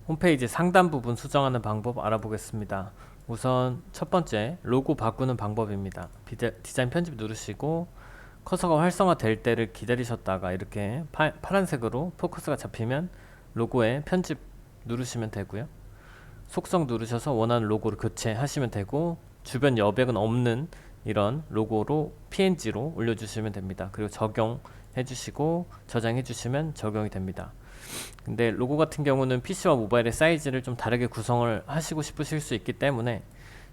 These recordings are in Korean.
홈페이지 상단 부분 수정하는 방법 알아보겠습니다. 우선 첫 번째, 로고 바꾸는 방법입니다. 디자인 편집 누르시고 커서가 활성화될 때를 기다리셨다가 이렇게 파란색으로 포커스가 잡히면 로고에 편집 누르시면 되고요. 속성 누르셔서 원하는 로고를 교체하시면 되고, 주변 여백은 없는 이런 로고로 PNG로 올려주시면 됩니다. 그리고 적용해 주시고 저장해 주시면 적용이 됩니다. 근데 로고 같은 경우는 PC와 모바일의 사이즈를 좀 다르게 구성을 하시고 싶으실 수 있기 때문에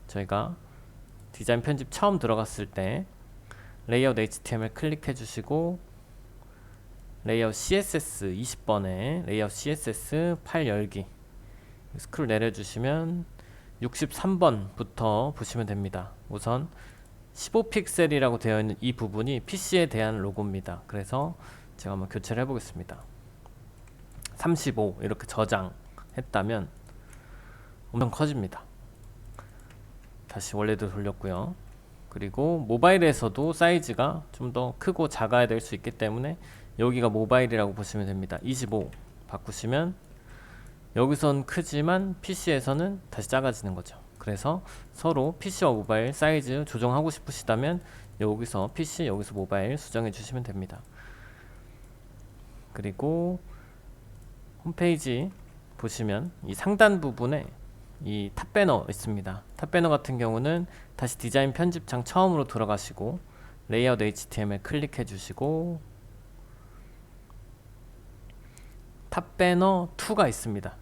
저희가 디자인 편집 처음 들어갔을 때 레이아웃 HTML 클릭해 주시고 레이아웃 CSS 20번에 레이아웃 CSS 파일 열기 스크롤 내려주시면 63번부터 보시면 됩니다. 우선 15픽셀이라고 되어 있는 이 부분이 PC에 대한 로고입니다. 그래서 제가 한번 교체를 해보겠습니다. 35 이렇게 저장했다면 엄청 커집니다. 다시 원래대로 돌렸고요. 그리고 모바일에서도 사이즈가 좀 더 크고 작아야 될 수 있기 때문에 여기가 모바일이라고 보시면 됩니다. 25 바꾸시면 여기선 크지만 PC에서는 다시 작아지는 거죠. 그래서 서로 PC와 모바일 사이즈 조정하고 싶으시다면 여기서 PC, 여기서 모바일 수정해 주시면 됩니다. 그리고 홈페이지 보시면 이 상단 부분에 이 탑배너 있습니다. 탑배너 같은 경우는 다시 디자인 편집창 처음으로 들어가시고 레이아웃 HTML 클릭해 주시고 탑배너 2가 있습니다.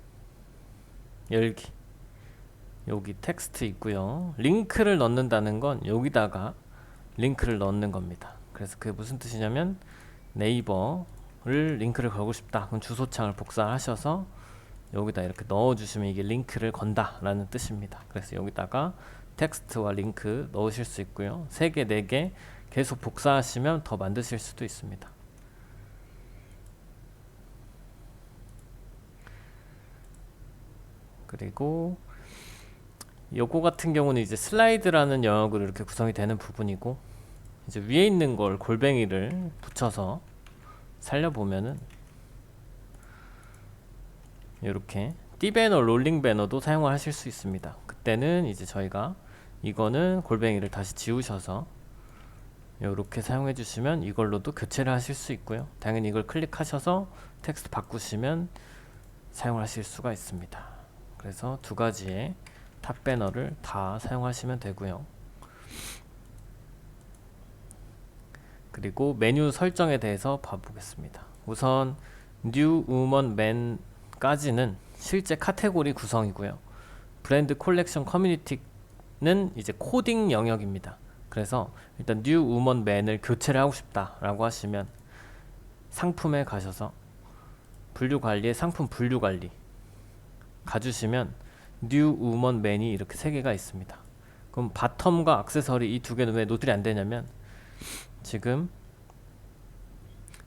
열기. 여기 텍스트 있고요. 링크를 넣는다는 건 여기다가 링크를 넣는 겁니다. 그래서 그게 무슨 뜻이냐면 네이버를 링크를 걸고 싶다. 그럼 주소창을 복사하셔서 여기다 이렇게 넣어주시면 이게 링크를 건다 라는 뜻입니다. 그래서 여기다가 텍스트와 링크 넣으실 수 있고요. 3개, 4개 계속 복사하시면 더 만드실 수도 있습니다. 그리고 요거 같은 경우는 이제 슬라이드라는 영역으로 이렇게 구성이 되는 부분이고, 이제 위에 있는 걸 골뱅이를 붙여서 살려보면은 이렇게 띠배너, 롤링 배너도 사용을 하실 수 있습니다. 그때는 이제 저희가 이거는 골뱅이를 다시 지우셔서 이렇게 사용해 주시면 이걸로도 교체를 하실 수 있고요. 당연히 이걸 클릭하셔서 텍스트 바꾸시면 사용을 하실 수가 있습니다. 그래서 두 가지의 탑 배너를 다 사용하시면 되고요. 그리고 메뉴 설정에 대해서 봐보겠습니다. 우선 New Woman Man 까지는 실제 카테고리 구성이고요. 브랜드 콜렉션 커뮤니티는 이제 코딩 영역입니다. 그래서 일단 New Woman Man을 교체를 하고 싶다 라고 하시면 상품에 가셔서 분류 관리에 상품 분류 관리 가주시면 New Woman Man이 이렇게 3개가 있습니다. 그럼 바텀과 액세서리 이 2개는 왜 노출이 안 되냐면 지금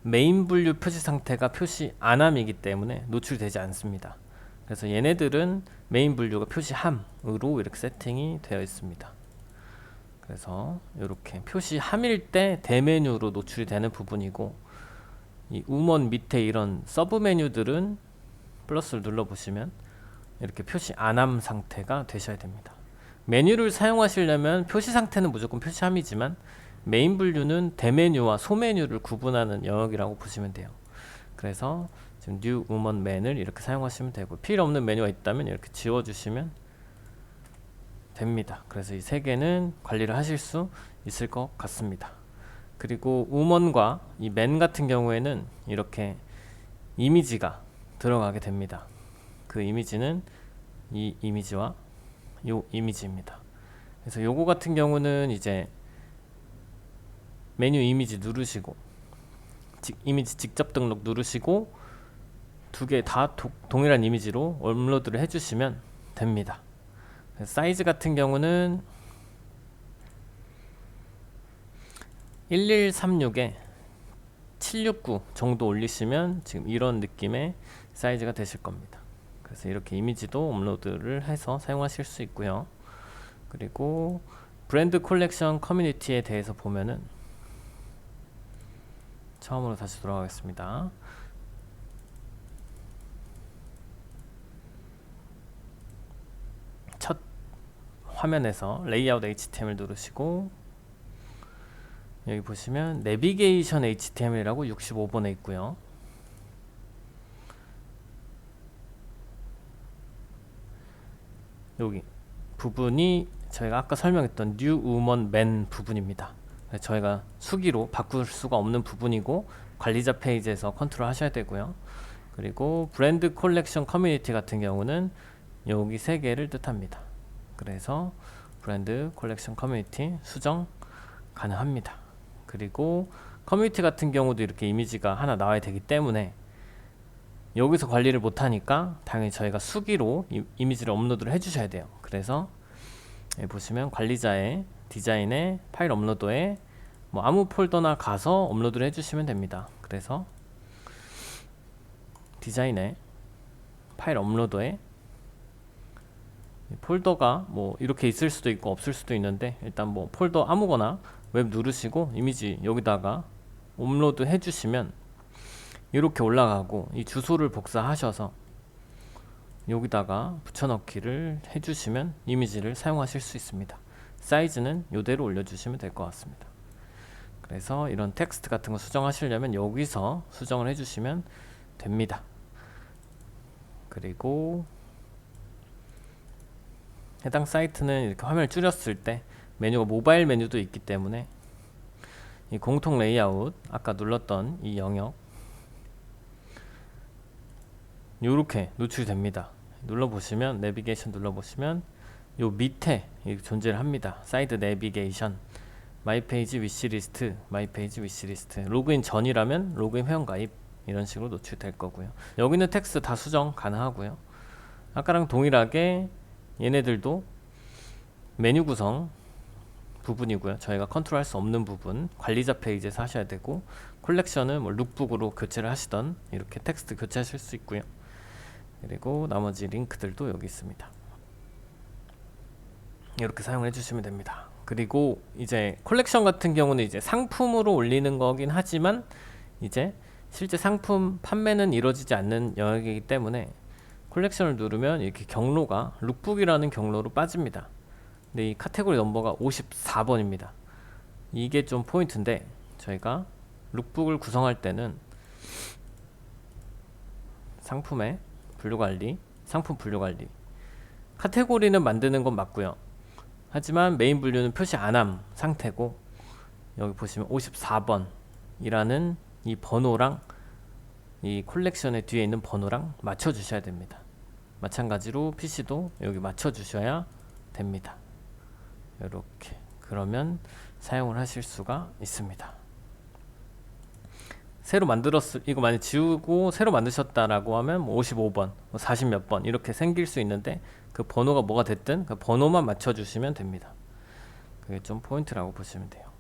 메인 분류 표시 상태가 표시 안함이기 때문에 노출되지 않습니다. 그래서 얘네들은 메인 분류가 표시함으로 이렇게 세팅이 되어 있습니다. 그래서 이렇게 표시함일 때 대메뉴로 노출이 되는 부분이고, 이 우먼 밑에 이런 서브 메뉴들은 플러스를 눌러보시면 이렇게 표시 안함 상태가 되셔야 됩니다. 메뉴를 사용하시려면 표시 상태는 무조건 표시함이지만 메인 분류는 대메뉴와 소메뉴를 구분하는 영역이라고 보시면 돼요. 그래서 지금 New Woman Man을 이렇게 사용하시면 되고, 필요 없는 메뉴가 있다면 이렇게 지워주시면 됩니다. 그래서 이 3개는 관리를 하실 수 있을 것 같습니다. 그리고 Woman과 이 Man 같은 경우에는 이렇게 이미지가 들어가게 됩니다. 그 이미지는 이 이미지와 이 이미지입니다. 그래서 요거 같은 경우는 이제 메뉴 이미지 누르시고 이미지 직접 등록 누르시고 2개 다 동일한 이미지로 업로드를 해주시면 됩니다. 사이즈 같은 경우는 1136에 769 정도 올리시면 지금 이런 느낌의 사이즈가 되실 겁니다. 그래서 이렇게 이미지도 업로드를 해서 사용하실 수 있고요. 그리고 브랜드 콜렉션 커뮤니티에 대해서 보면은 처음으로 다시 돌아가겠습니다. 화면에서 레이아웃 HTML 누르시고 여기 보시면 내비게이션 HTML이라고 65번에 있고요. 여기 부분이 저희가 아까 설명했던 New Woman Man 부분입니다. 저희가 수기로 바꿀 수가 없는 부분이고 관리자 페이지에서 컨트롤 하셔야 되고요. 그리고 브랜드 콜렉션 커뮤니티 같은 경우는 여기 세 개를 뜻합니다. 그래서 브랜드 콜렉션 커뮤니티 수정 가능합니다. 그리고 커뮤니티 같은 경우도 이렇게 이미지가 하나 나와야 되기 때문에 여기서 관리를 못하니까 당연히 저희가 수기로 이미지를 업로드를 해주셔야 돼요. 그래서 여기 보시면 관리자의 디자인의 파일 업로드에 뭐 아무 폴더나 가서 업로드를 해주시면 됩니다. 그래서 디자인의 파일 업로드에 폴더가 뭐 이렇게 있을 수도 있고 없을 수도 있는데 일단 뭐 폴더 아무거나 웹 누르시고 이미지 여기다가 업로드 해주시면 이렇게 올라가고 이 주소를 복사하셔서 여기다가 붙여넣기를 해주시면 이미지를 사용하실 수 있습니다. 사이즈는 이대로 올려주시면 될 것 같습니다. 그래서 이런 텍스트 같은 거 수정하시려면 여기서 수정을 해주시면 됩니다. 그리고 해당 사이트는 이렇게 화면을 줄였을 때 메뉴가 모바일 메뉴도 있기 때문에 이 공통 레이아웃 아까 눌렀던 이 영역 이렇게 노출됩니다. 눌러보시면 내비게이션 눌러보시면 요 밑에 존재를 합니다. 사이드 내비게이션 마이페이지 위시리스트 마이페이지 위시리스트 로그인 전이라면 로그인 회원가입 이런 식으로 노출될 거고요. 여기는 텍스트 다 수정 가능하고요. 아까랑 동일하게 얘네들도 메뉴 구성 부분이고요. 저희가 컨트롤할 수 없는 부분 관리자 페이지에서 하셔야 되고 콜렉션은 뭐 룩북으로 교체를 하시던 이렇게 텍스트 교체하실 수 있고요. 그리고 나머지 링크들도 여기 있습니다. 이렇게 사용해 주시면 됩니다. 그리고 이제 콜렉션 같은 경우는 이제 상품으로 올리는 거긴 하지만 이제 실제 상품 판매는 이루어지지 않는 영역이기 때문에 콜렉션을 누르면 이렇게 경로가 룩북이라는 경로로 빠집니다. 근데 이 카테고리 넘버가 54번입니다. 이게 좀 포인트인데 저희가 룩북을 구성할 때는 상품의 분류관리, 상품 분류관리 카테고리는 만드는 건 맞고요. 하지만 메인 분류는 표시 안함 상태고 여기 보시면 54번 이라는 이 번호랑 이 콜렉션의 뒤에 있는 번호랑 맞춰 주셔야 됩니다. 마찬가지로 PC도 여기 맞춰 주셔야 됩니다. 이렇게 그러면 사용을 하실 수가 있습니다. 새로 만들었을 이거 만약 지우고 새로 만드셨다라고 하면 뭐 55번, 뭐 40 몇 번 이렇게 생길 수 있는데 그 번호가 뭐가 됐든 그 번호만 맞춰 주시면 됩니다. 그게 좀 포인트라고 보시면 돼요.